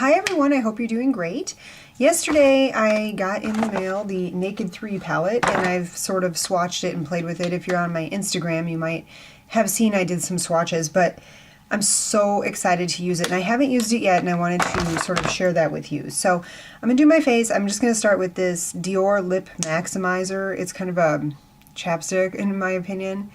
Hi everyone, I hope you're doing great. Yesterday I got in the mail the NAKED3 palette, and I've sort of swatched it and played with it. If you're on my Instagram, you might have seen I did some swatches, but I'm so excited to use it, and I haven't used it yet, and I wanted to sort of share that with you. So I'm going to do my face. I'm just going to start with this Dior Lip Maximizer. It's kind of a chapstick in my opinion.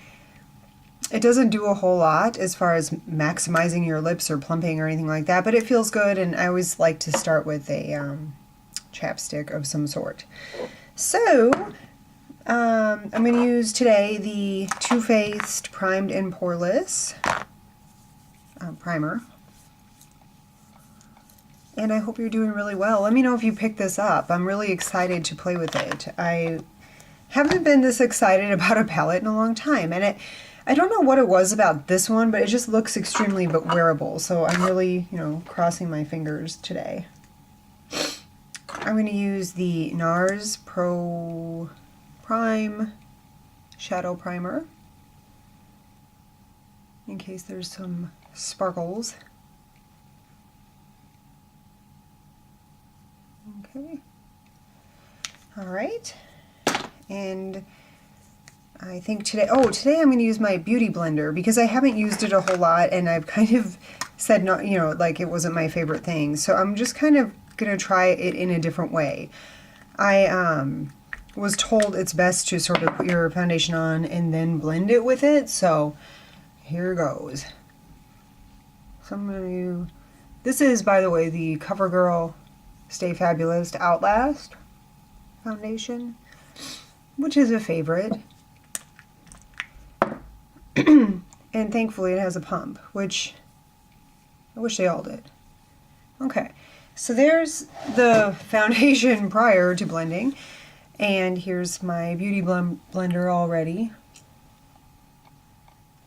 It doesn't do a whole lot as far as maximizing your lips or plumping or anything like that, but it feels good, and I always like to start with a chapstick of some sort. So I'm going to use today the Too Faced Primed and Poreless primer. And I hope you're doing really well. Let me know if you pick this up. I'm really excited to play with it. I haven't been this excited about a palette in a long time, and I don't know what it was about this one, but it just looks extremely wearable, so I'm really, crossing my fingers today. I'm going to use the NARS Pro Prime Shadow Primer in case there's some sparkles. Okay. All right. And I think today I'm going to use my Beauty Blender because I haven't used it a whole lot, and I've kind of said not, like it wasn't my favorite thing. So I'm just kind of going to try it in a different way. I was told it's best to sort of put your foundation on and then blend it with it. So here goes. So I'm going to, this is, by the way, the CoverGirl Stay Fabulous Outlast foundation, which is a favorite. And thankfully it has a pump, which I wish they all did. Okay, so there's the foundation prior to blending, and here's my Beauty Blender already.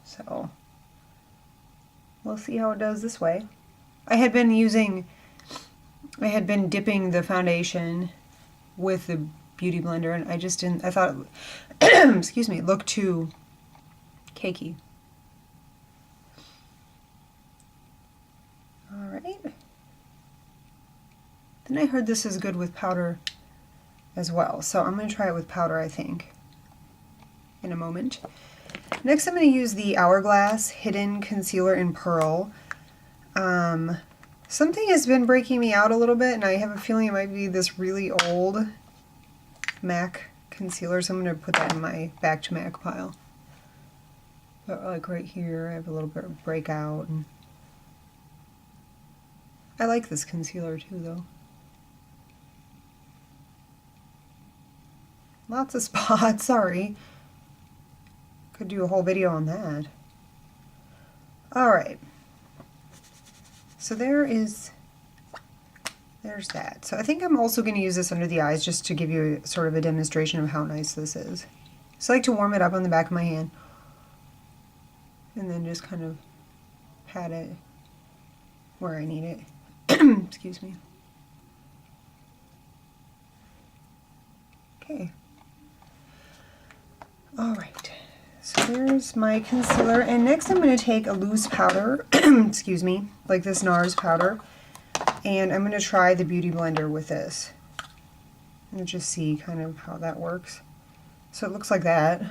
So we'll see how it does this way. I had been dipping the foundation with the Beauty Blender, and I thought, excuse me, it looked too cakey. All right. Then I heard this is good with powder as well, so I'm going to try it with powder, I think, in a moment. Next, I'm going to use the Hourglass Hidden Concealer in Pearl. Something has been breaking me out a little bit, and I have a feeling it might be this really old MAC concealer, so I'm going to put that in my Back to MAC pile. But like right here, I have a little bit of breakout. And I like this concealer too, though. Lots of spots, sorry. Could do a whole video on that. Alright. So there's that. So I think I'm also going to use this under the eyes just to give you sort of a demonstration of how nice this is. So I like to warm it up on the back of my hand, and then just kind of pat it where I need it. Excuse me. Okay. Alright. So there's my concealer, and next I'm going to take a loose powder, excuse me, like this NARS powder, and I'm going to try the Beauty Blender with this and just see kind of how that works. So it looks like that.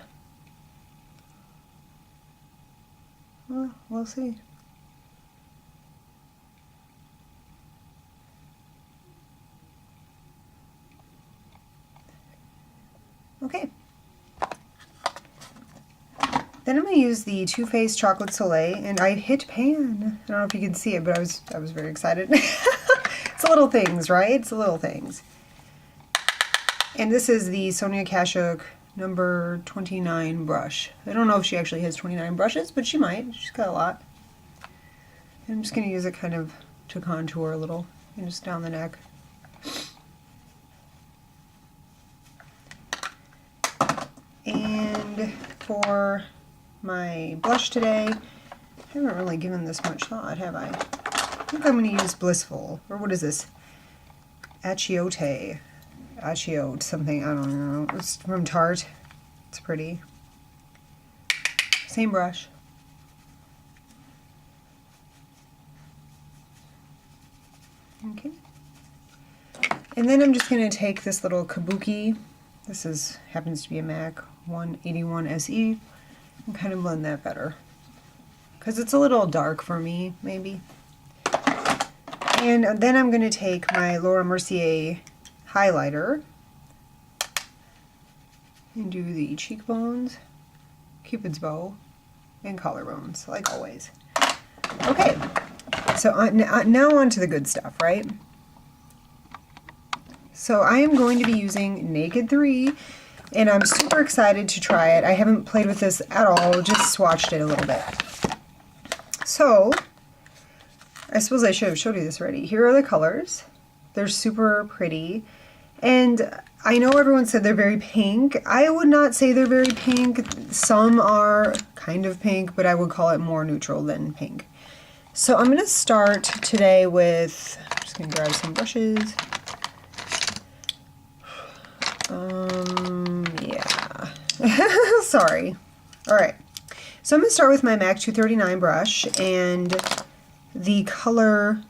Well, we'll see. Okay. Then I'm going to use the Too Faced Chocolate Soleil, and I hit pan. I don't know if you can see it, but I was very excited. It's the little things, right? It's the little things. And this is the Sonia Kashuk number 29 brush. I don't know if she actually has 29 brushes, but she might. She's got a lot. And I'm just going to use it kind of to contour a little, and just down the neck. And for my blush today, I haven't really given this much thought, have I? I think I'm going to use Blissful, or what is this? Achiote something, I don't know. It's from Tarte. It's pretty. Same brush. Okay. And then I'm just going to take this little kabuki. This happens to be a MAC 181 SE, and kind of blend that better. Because it's a little dark for me, maybe. And then I'm going to take my Laura Mercier highlighter and do the cheekbones, Cupid's bow, and collarbones, like always. Okay, so now on to the good stuff, right? So I am going to be using NAKED3, and I'm super excited to try it. I haven't played with this at all, just swatched it a little bit. So, I suppose I should have showed you this already. Here are the colors. They're super pretty. And I know everyone said they're very pink. I would not say they're very pink. Some are kind of pink, but I would call it more neutral than pink. So I'm going to start today with, I'm just going to grab some brushes. Yeah. Sorry. All right. So I'm going to start with my MAC 239 brush, and the color,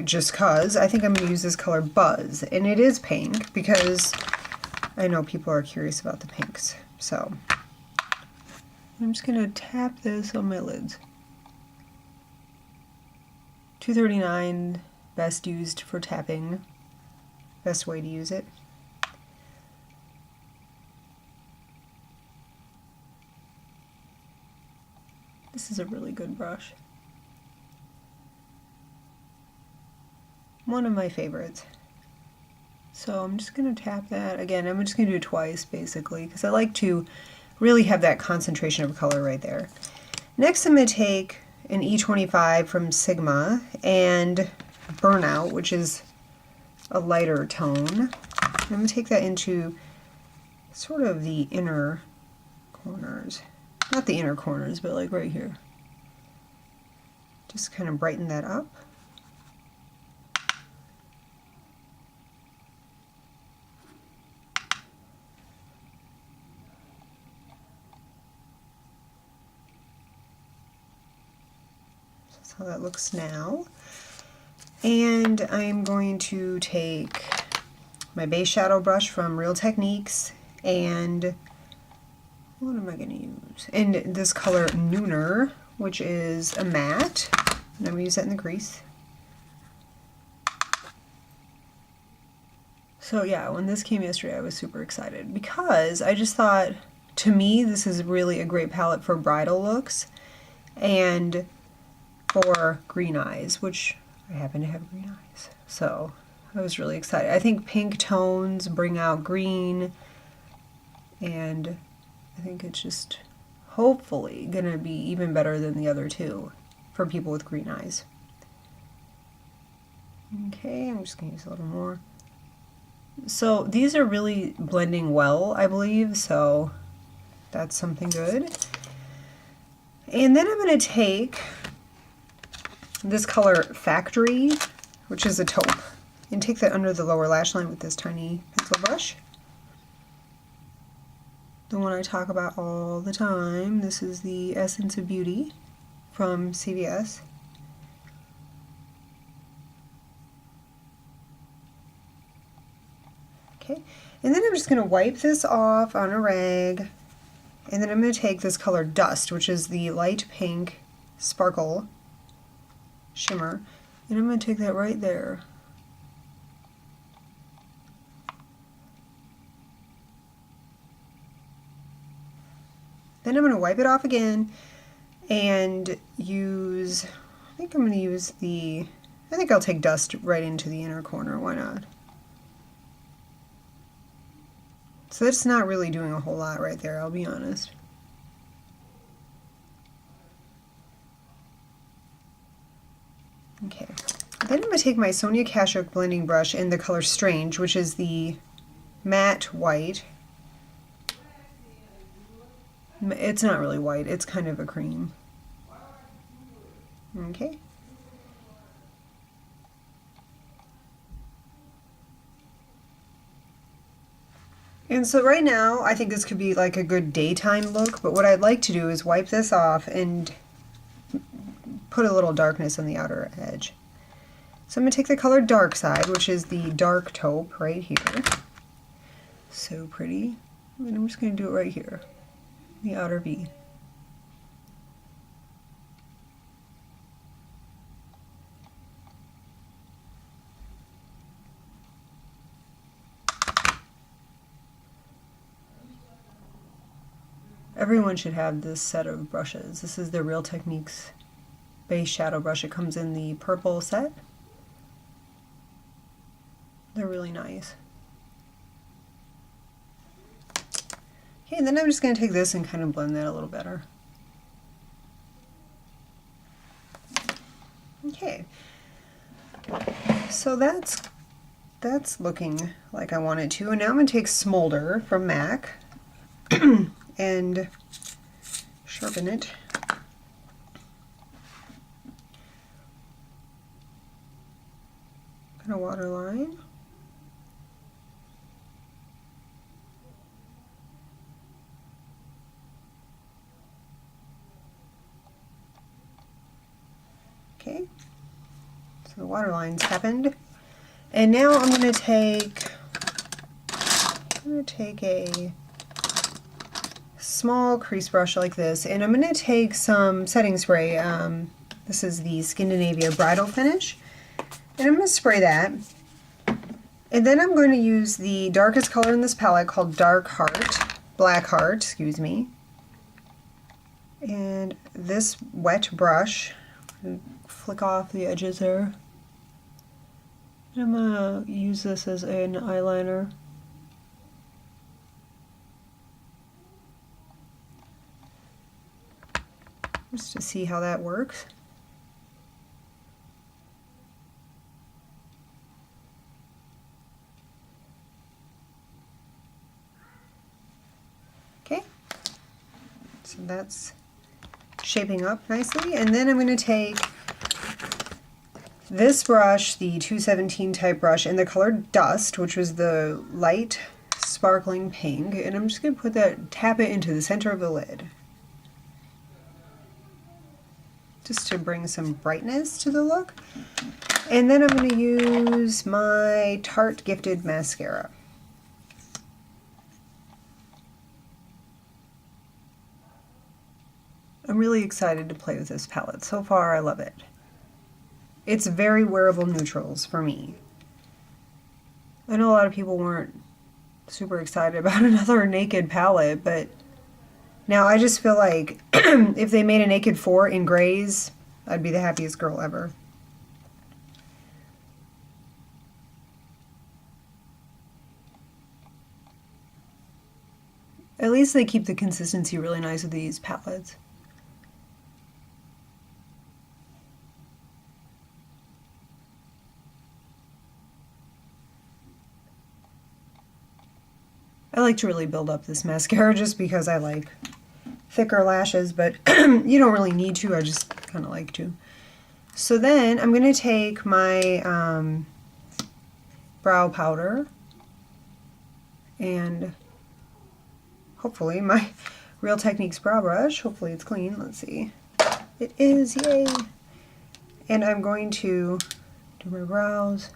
just cause, I think I'm going to use this color Buzz, and it is pink because I know people are curious about the pinks. So I'm just going to tap this on my lids. 239, best used for tapping, best way to use it. This is a really good brush. One of my favorites. So I'm just going to tap that. Again, I'm just going to do it twice, basically, because I like to really have that concentration of color right there. Next, I'm going to take an E25 from Sigma and Burnout, which is a lighter tone. I'm going to take that into sort of the inner corners. Not the inner corners, but like right here. Just kind of brighten that up. That's how that looks now. And I'm going to take my base shadow brush from Real Techniques, and what am I going to use? And this color Nooner, which is a matte, and I'm going to use that in the crease. So yeah, when this came yesterday, I was super excited because I just thought, to me, this is really a great palette for bridal looks and for green eyes, which I happen to have green eyes. So I was really excited. I think pink tones bring out green, and I think it's just hopefully going to be even better than the other two for people with green eyes. Okay, I'm just going to use a little more. So these are really blending well, I believe, so that's something good. And then I'm going to take this color Factory, which is a taupe, and take that under the lower lash line with this tiny pencil brush. The one I talk about all the time. This is the Essence of Beauty from CVS. Okay, and then I'm just going to wipe this off on a rag, and then I'm going to take this color Dust, which is the light pink sparkle shimmer, and I'm going to take that right there. Then I'm going to wipe it off again and use, I think I'm going to use I think I'll take Dust right into the inner corner, why not? So that's not really doing a whole lot right there, I'll be honest. Okay, then I'm going to take my Sonia Kashuk blending brush in the color Strange, which is the matte white. It's not really white, it's kind of a cream. Okay. And so right now, I think this could be like a good daytime look, but what I'd like to do is wipe this off and put a little darkness on the outer edge. So I'm going to take the color Dark Side, which is the dark taupe right here. So pretty. And I'm just going to do it right here, the outer V. Everyone should have this set of brushes. This is the Real Techniques base shadow brush. It comes in the purple set. They're really nice. Okay, then I'm just going to take this and kind of blend that a little better. Okay, so that's looking like I want it to. And now I'm going to take Smolder from MAC and sharpen it. Kind of waterline. Okay, so the waterline's happened. And now I'm going to take a small crease brush like this, and I'm going to take some setting spray. This is the Scandinavia Bridal Finish, and I'm going to spray that. And then I'm going to use the darkest color in this palette called Black Heart, excuse me. And this wet brush, flick off the edges there. And I'm going to use this as an eyeliner. Just to see how that works. Okay, so that's shaping up nicely. And then I'm going to take this brush, the 217 type brush, in the color Dust, which was the light sparkling pink, and I'm just going to tap it into the center of the lid, just to bring some brightness to the look. And then I'm going to use my Tarte Gifted mascara. I'm really excited to play with this palette. So far, I love it. It's very wearable neutrals for me. I know a lot of people weren't super excited about another Naked palette, but now I just feel like if they made a Naked 4 in grays, I'd be the happiest girl ever. At least they keep the consistency really nice with these palettes. I like to really build up this mascara just because I like thicker lashes, but you don't really need to, I just kind of like to. So then I'm going to take my brow powder and hopefully my Real Techniques brow brush. Hopefully it's clean. Let's see. It is, yay! And I'm going to do my brows.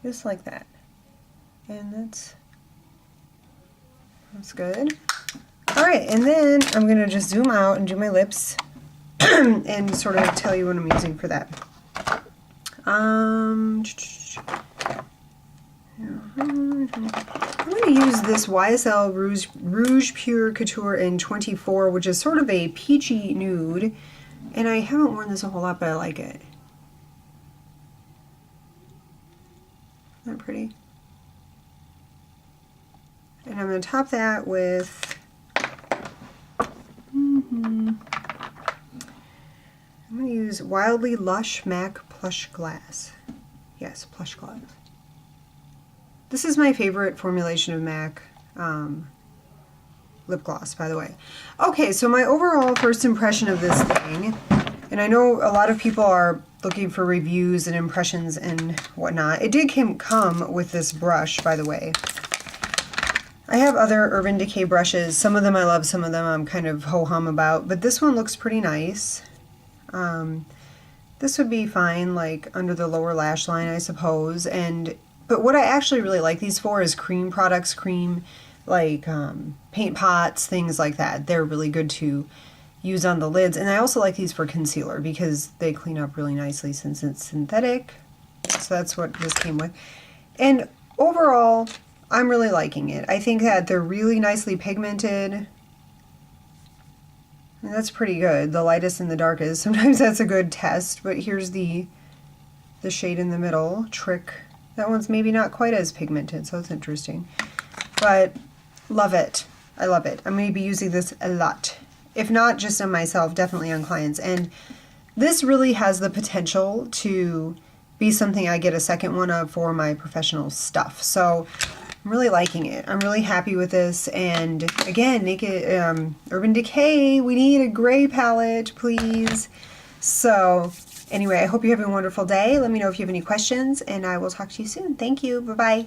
Just like that. And that's good. Alright, and then I'm going to just zoom out and do my lips and sort of tell you what I'm using for that. I'm going to use this YSL Rouge Pure Couture in 24, which is sort of a peachy nude. And I haven't worn this a whole lot, but I like it. Isn't that pretty? And I'm going to top that with I'm going to use Wildly Lush MAC Plushglass. Yes, Plushglass. This is my favorite formulation of MAC lip gloss, by the way. Okay, so my overall first impression of this thing, and I know a lot of people are looking for reviews and impressions and whatnot. It did come with this brush, by the way. I have other Urban Decay brushes. Some of them I love, some of them I'm kind of ho-hum about, but this one looks pretty nice. This would be fine, like under the lower lash line, I suppose. But what I actually really like these for is cream products, like paint pots, things like that. They're really good to use on the lids. And I also like these for concealer because they clean up really nicely since it's synthetic. So that's what this came with. And overall, I'm really liking it. I think that they're really nicely pigmented. And that's pretty good. The lightest and the darkest. Sometimes that's a good test, but here's the shade in the middle, Trick. That one's maybe not quite as pigmented, so it's interesting. But love it. I love it. I'm going to be using this a lot. If not just on myself, definitely on clients. And this really has the potential to be something I get a second one of for my professional stuff. So I'm really liking it. I'm really happy with this. And again, Urban Decay, we need a gray palette, please. So anyway, I hope you have a wonderful day. Let me know if you have any questions, and I will talk to you soon. Thank you. Bye-bye.